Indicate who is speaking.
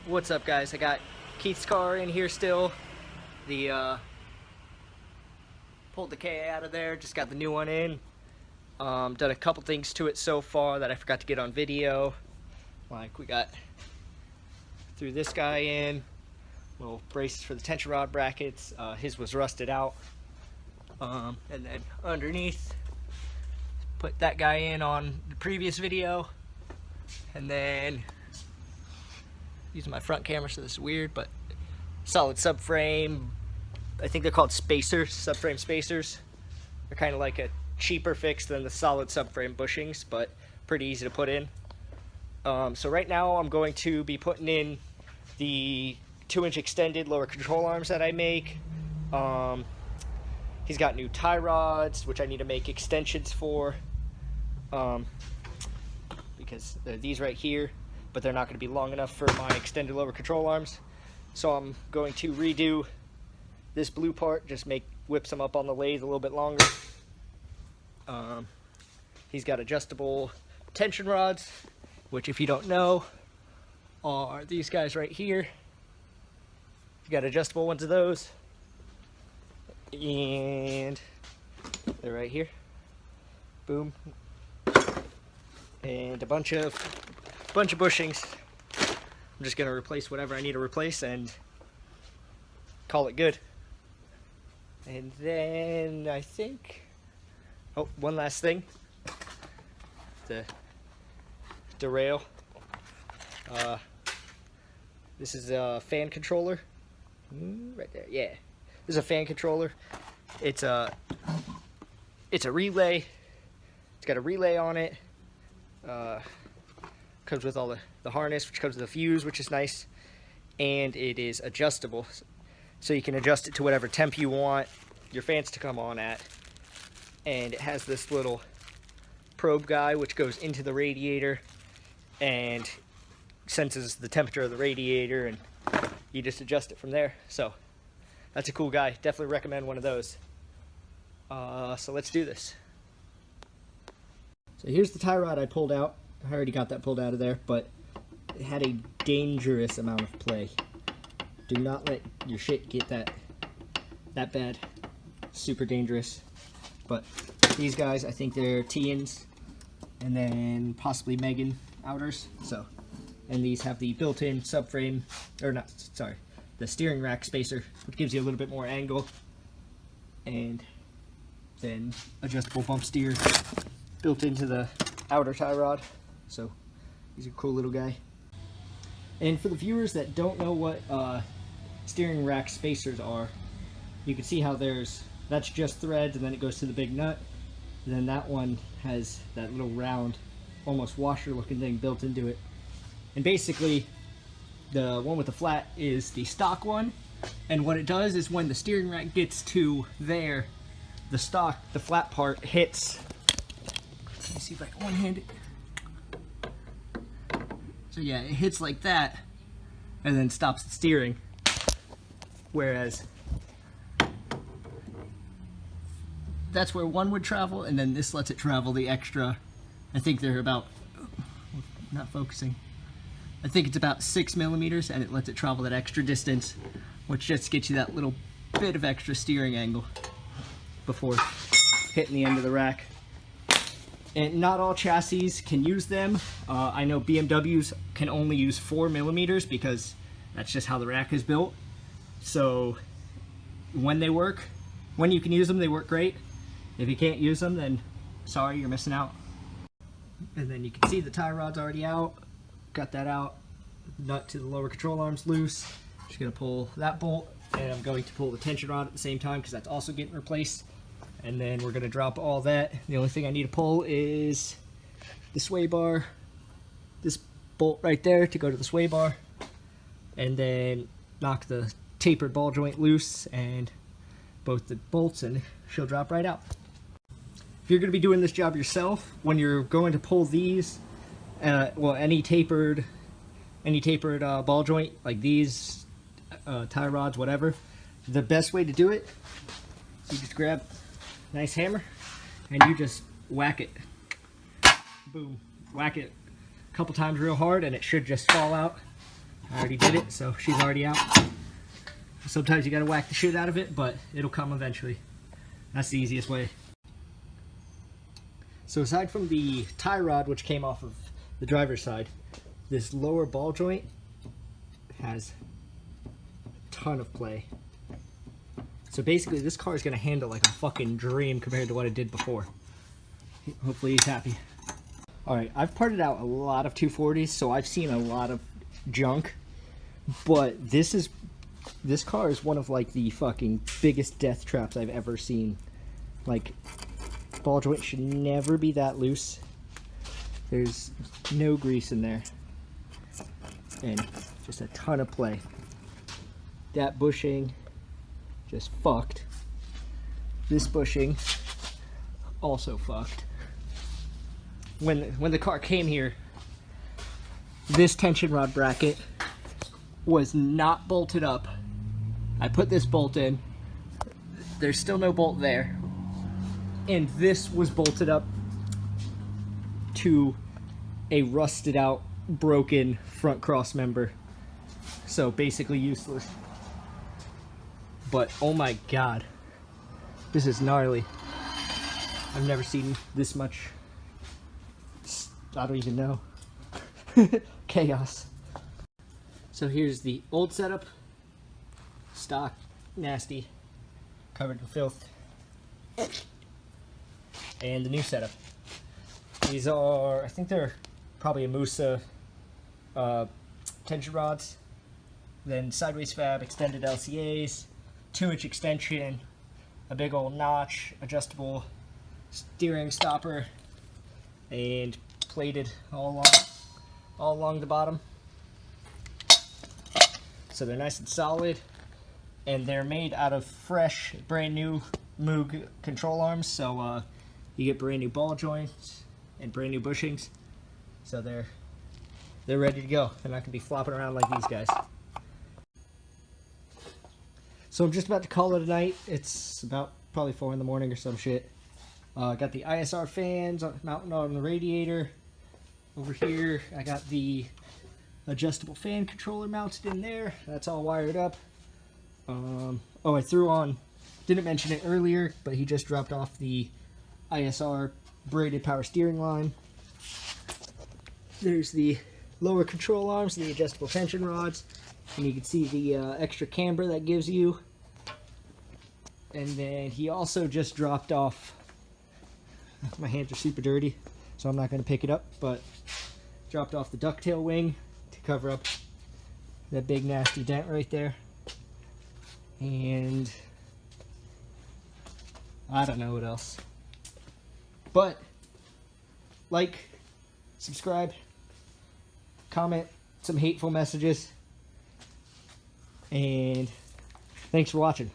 Speaker 1: What's up, guys? I got Keith's car in here still. The pulled the K out of there, just got the new one in. Done a couple things to it so far that I forgot to get on video. Like we got threw this guy in, little braces for the tension rod brackets. His was rusted out. And then underneath, put that guy in on the previous video. And then using my front camera, so this is weird, but solid subframe. I think they're called spacers, subframe spacers. They're kind of like a cheaper fix than the solid subframe bushings, but pretty easy to put in. So right now I'm going to be putting in the 2-inch extended lower control arms that I make. He's got new tie rods, which I need to make extensions for, because they're these right here, but they're not going to be long enough for my extended lower control arms. So I'm going to redo this blue part, just whip some up on the lathe a little bit longer. He's got adjustable tension rods, which if you don't know are these guys right here. You got adjustable ones of those, and they're right here. Boom. And a bunch of bushings. I'm just gonna replace whatever I need to replace and call it good. And then I think, oh, one last thing, the derail. This is a fan controller, right there. Yeah, this is a fan controller. It's a relay. It's got a relay on it. Comes with all the harness, which comes with a fuse, which is nice, and it is adjustable, so you can adjust it to whatever temp you want your fans to come on at. And it has this little probe guy which goes into the radiator and senses the temperature of the radiator, and you just adjust it from there. So that's a cool guy. Definitely recommend one of those. So let's do this. So here's the tie rod I pulled out. I already got that pulled out of there, but it had a dangerous amount of play. Do not let your shit get that bad. Super dangerous. But these guys, I think they're T-ins, and then possibly Megan outers. So, and these have the built-in subframe, or not, sorry, the steering rack spacer, which gives you a little bit more angle, and then adjustable bump steer built into the outer tie rod. So he's a cool little guy. And for the viewers that don't know what steering rack spacers are, you can see how that's just threads, and then it goes to the big nut, and then that one has that little round, almost washer looking thing built into it. And basically the one with the flat is the stock one, and what it does is when the steering rack gets to there, the flat part hits. Let me see if I can one-hand it. So yeah, it hits like that and then stops the steering. Whereas that's where one would travel, and then this lets it travel the extra. I think they're about, not focusing. I think it's about 6 millimeters, and it lets it travel that extra distance, which just gets you that little bit of extra steering angle before hitting the end of the rack. And not all chassis can use them. I know BMWs can only use 4 millimeters because that's just how the rack is built. So when you can use them, they work great. If you can't use them, then sorry, you're missing out. And then you can see the tie rod's already out. Got that out. Nut to the lower control arm's loose. Just gonna pull that bolt, and I'm going to pull the tension rod at the same time because that's also getting replaced. And then we're gonna drop all that. The only thing I need to pull is the sway bar, this bolt right there to go to the sway bar, and then knock the tapered ball joint loose and both the bolts, and she'll drop right out. If you're gonna be doing this job yourself, when you're going to pull these, well, any tapered ball joint like these, tie rods, whatever, the best way to do it, you just grab a nice hammer and you just whack it. Boom. Whack it a couple times real hard and it should just fall out. I already did it, so she's already out. Sometimes you gotta whack the shit out of it, but it'll come eventually. That's the easiest way. So aside from the tie rod, which came off of the driver's side, this lower ball joint has a ton of play. So basically this car is going to handle like a fucking dream compared to what it did before. Hopefully he's happy. Alright, I've parted out a lot of 240s, so I've seen a lot of junk. But this car is one of like the fucking biggest death traps I've ever seen. Like, ball joint should never be that loose. There's no grease in there. And just a ton of play. That bushing just fucked. This bushing also fucked. When the car came here, this tension rod bracket was not bolted up. I put this bolt in. There's still no bolt there. And this was bolted up to a rusted out, broken front cross member. So basically useless. But oh my god, this is gnarly. I've never seen this much, I don't even know, chaos. So here's the old setup, stock, nasty, covered in filth, and the new setup. These are, I think they're probably a Musa tension rods, then sideways fab, extended LCAs, 2-inch extension, a big old notch, adjustable steering stopper, and plated all along the bottom. So they're nice and solid, and they're made out of fresh, brand new Moog control arms. So you get brand new ball joints and brand new bushings. So they're ready to go. They're not gonna be flopping around like these guys. So I'm just about to call it a night. It's about probably 4 in the morning or some shit. Got the ISR fans mounted on the radiator. Over here, I got the adjustable fan controller mounted in there. That's all wired up. Oh, I threw on, didn't mention it earlier, but he just dropped off the ISR braided power steering line. There's the lower control arms, the adjustable tension rods. And you can see the extra camber that gives you. And then he also just dropped off, my hands are super dirty, so I'm not going to pick it up, but dropped off the ducktail wing to cover up that big nasty dent right there. And I don't know what else. But like, subscribe, comment some hateful messages. And thanks for watching.